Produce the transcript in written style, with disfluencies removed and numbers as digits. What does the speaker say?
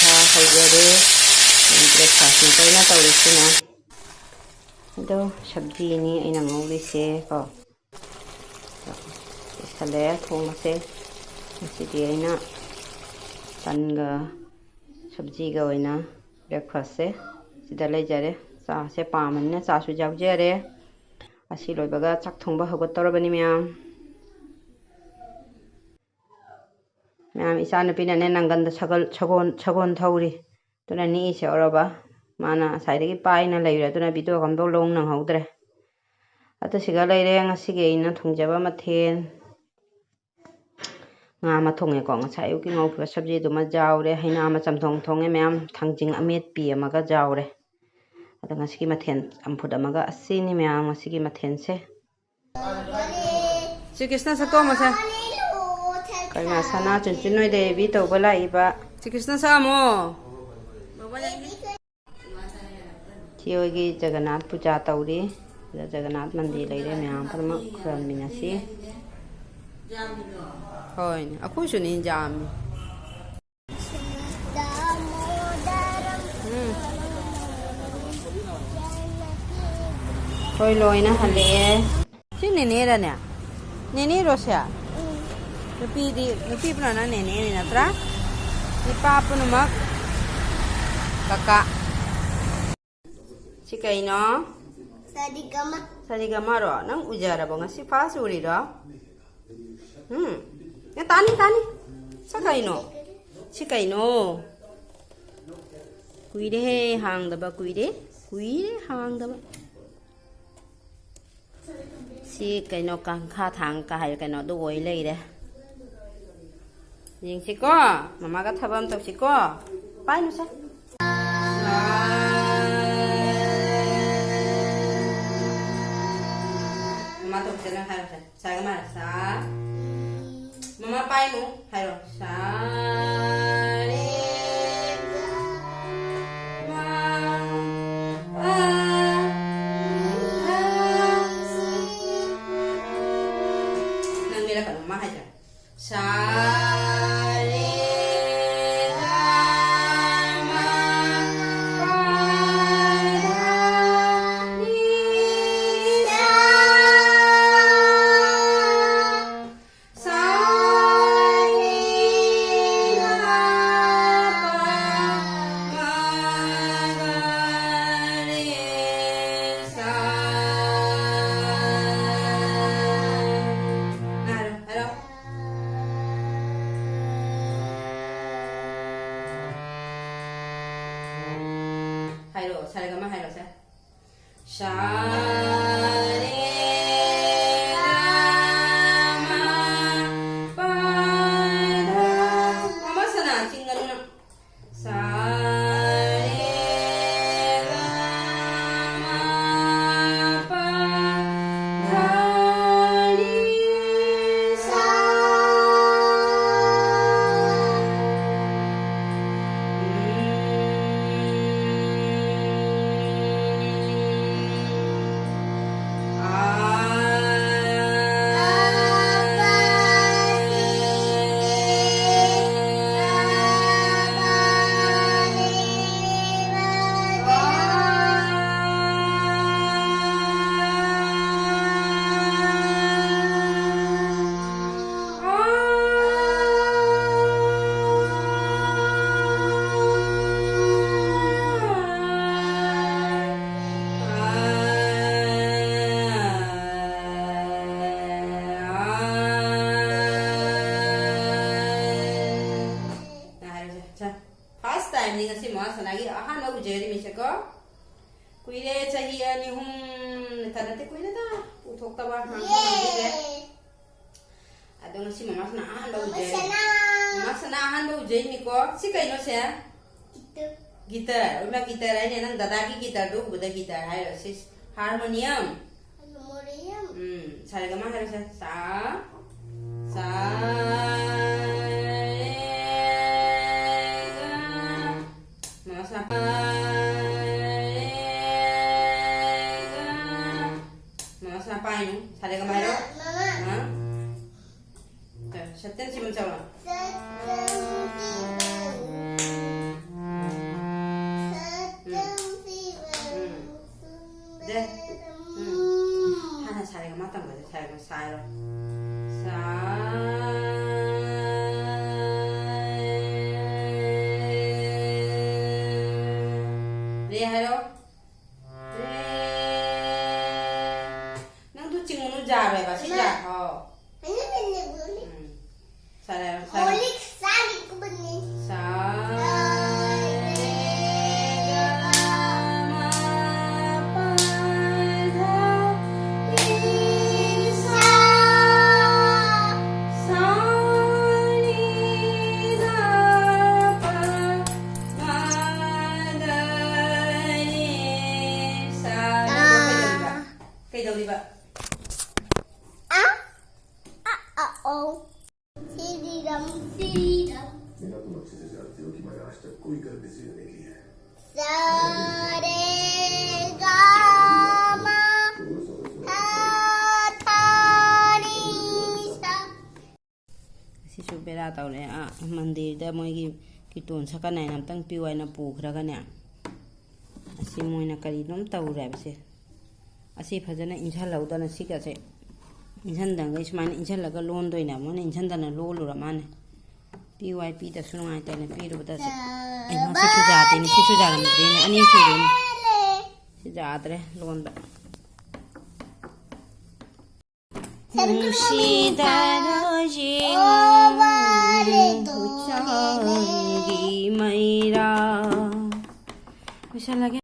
ꯄꯔꯥꯊꯥ ꯍꯧꯖꯔꯦ ꯕ꯭ꯔꯦꯛꯐꯥꯁꯅꯤ ꯀꯩꯅ ꯇꯧꯔꯤꯁꯤꯅ ꯑꯗꯣ ꯁꯕꯖꯤꯅꯤ ꯑꯩꯅ ꯉꯧꯔꯤꯁꯦ ꯀꯣ ꯏꯁꯜꯂꯦ ꯊꯣꯡꯕꯁꯦ ꯉꯁꯤꯗꯤ ꯑꯩꯅ ꯇꯟꯒ ꯁꯕꯖꯤꯒ ꯑꯣꯏꯅ ꯕ꯭ꯔꯦꯛꯐꯥꯁꯁꯦ ꯁꯤꯗ ꯂꯩꯖꯔꯦ ꯆꯥꯁꯦ ꯄꯥꯝꯕꯅꯤꯅ ꯆꯥꯁꯨ ꯌꯥꯎꯖꯔꯦ ꯑꯁꯤ ꯂꯣꯏꯕꯒ ꯆꯥꯛ ꯊꯣꯡꯕ ꯍꯧꯒꯠꯇꯧꯔꯕꯅꯤ ꯃꯌꯥꯝ ꯏꯆꯥꯅꯨꯄꯤꯅꯅꯦ ꯅꯪꯒꯟꯗ ꯁꯒꯣꯜ ꯊꯧꯔꯤ ꯑꯗꯨꯅ ꯅꯤꯛꯏꯁꯦ ꯑꯣꯔꯕ ꯃꯥꯅ ꯉꯁꯥꯏꯗꯒꯤ ꯄꯥꯏꯅ ꯂꯩꯔꯦ ꯑꯗꯨꯅ ꯚꯤꯗꯤꯑꯣ ꯑꯝꯇ ꯂꯧ ꯅꯪꯍꯧꯗ꯭ꯔꯦ ꯑꯗꯨ ꯁꯤꯒ ꯂꯩꯔꯦ ꯉꯁꯤꯒꯤ ꯑꯩꯅ ꯊꯣꯡꯖꯕ ꯃꯊꯦꯜ ꯉꯥ ꯑꯃ ꯊꯣꯡꯉꯦꯀꯣ ꯉꯁꯥꯏ ꯑꯌꯨꯛꯀꯤ ꯉꯧꯈꯤꯕ ꯁꯕꯖꯤꯗꯨꯃ ꯌꯥꯎꯔꯦ ꯍꯩꯅꯥ ꯑꯃ ꯆꯝꯊꯣꯡ ꯊꯣꯡꯉꯦ ꯃꯌꯥꯝ ꯊꯥꯡꯖꯤꯡ ꯑꯃꯦꯠꯄꯤ ꯑꯃꯒ ꯌꯥꯎꯔꯦ ꯑꯗꯣ ꯉꯁꯤꯒꯤ ꯃꯊꯦꯜ ꯆꯝꯐꯨꯠ ꯑꯃꯒ ꯑꯁꯤꯅꯤ ꯃꯌꯥꯝ ꯉꯁꯤꯒꯤ ꯃꯊꯦꯜꯁꯦ ꯁꯤ ꯀ꯭ꯔꯤꯁꯅ ꯁꯛꯇꯣꯛꯑꯝꯃꯣꯁꯦ ꯀꯩꯅꯣ ꯁꯅꯥ ꯆꯨꯟꯆꯨꯟ ꯅꯣꯏ ꯗꯦꯕꯤ ꯇꯧꯕ ꯂꯥꯛꯏꯕ ꯁꯤ ꯀ꯭ꯔꯤꯁꯅ ꯁꯛꯑꯝꯃꯣ ꯆꯦꯍꯣꯏꯒꯤ ꯖꯒꯟꯅꯥꯊ ꯄꯨꯖꯥ ꯇꯧꯔꯤ ꯁꯤꯗ ꯖꯒꯟꯅꯥꯊ ꯃꯟꯗꯤꯔ ꯂꯩꯔꯦ ꯃꯌꯥꯝ ꯄꯨꯝꯅꯃꯛ ꯈꯨꯔꯨꯝꯃꯤꯟꯅꯁꯤ ꯍꯣꯏꯅꯦ ꯑꯩꯈꯣꯏꯁꯨꯅꯤ ꯌꯥꯝꯃꯤ ꯍꯣꯏ ꯂꯣꯏꯅ ꯍꯜꯂꯛꯑꯦ ꯁꯤ ꯅꯦꯅꯦꯔꯅꯦ ꯅꯦꯅꯦ ꯔꯣꯁꯦ ꯅꯨꯄꯤ ꯄꯨꯝꯅꯃꯛ ꯅꯦꯅꯦꯅꯤ ꯅꯠꯇ꯭ꯔꯥ ꯅꯨꯄꯥ ꯄꯨꯝꯅꯃꯛ ꯀꯀꯥ ꯁꯤ ꯀꯩꯅꯣ ꯁꯥꯔꯤꯒꯃꯥꯔꯣ ꯅꯪ ꯎꯖꯔꯕꯣ ꯉꯁꯤ ꯐꯥꯔꯁ ꯎꯔꯤꯔꯣ ꯇꯥꯅꯤ ꯁꯤ ꯀꯩꯅꯣ ꯁꯤ ꯀꯩꯅꯣ ꯀꯨꯏꯔꯦꯍꯦ ꯍꯥꯡꯗꯕ ꯀꯨꯏꯔꯦ ꯍꯥꯡꯗꯕ ꯁꯤ ꯀꯩꯅꯣ ꯀꯥꯡꯈꯥ ꯊꯥꯡ ꯍꯥꯏ ꯀꯩꯅꯣꯗꯣ ꯑꯣꯏ ꯂꯩꯔꯦ ꯌꯦꯡꯁꯤꯀꯣ ꯃꯃꯥꯒ ꯊꯕꯛ ꯑꯃ ꯇꯧꯁꯤꯀꯣ ꯄꯥꯏꯅꯨꯁꯦ ꯃꯃꯥ ꯇꯧꯁꯦ ꯅꯪ ꯍꯥꯏꯔꯣꯁꯦ ꯁꯥꯒ ꯃꯥꯔ ꯁꯥ ꯃꯃꯥ ꯄꯥꯏꯅꯨ ꯍꯥꯏꯔꯣ ꯁꯥ 하이로 사레가마 하이로 사 사레가마 파다 마마사나 팅가누나 사레가마 파다리사 First time ni kasi mo sanagi ahan mo jeri mi seko kuire chahiya ni hum tanate kuire ta uthok ta ba han de adong si mama sana ahan ba jeri mama sana ahan ba jeri mi ko si kaino se gitar uma gitar ai nang dada ki gitar do buda gitar hai ro si harmonium saregama hai ro sa sa Ngapain? Sada kemana? Mama. Setel sih mencoba. 사 레 하러 레 너도 지금 잘 해봐 시작 잘해요 cây đầu đi vậy बिना तुम अच्छे से जानती हो कि मैंने आज तक कोई गलत डिसीजन नहीं लिया है sisu bera tawle a mandir da moigi kiton sakana nam tang piwai na pukhraga ne asi moina kari nom tawra bse asi phajana injal laudana sika se injan dang is man injal laga lon doina mon injan dana lolura mane piwai pi da sungai ta ne piru da se ai ma sisu jate ni sisu jaram de ne ani su ne si jatre lon da Bisa lagi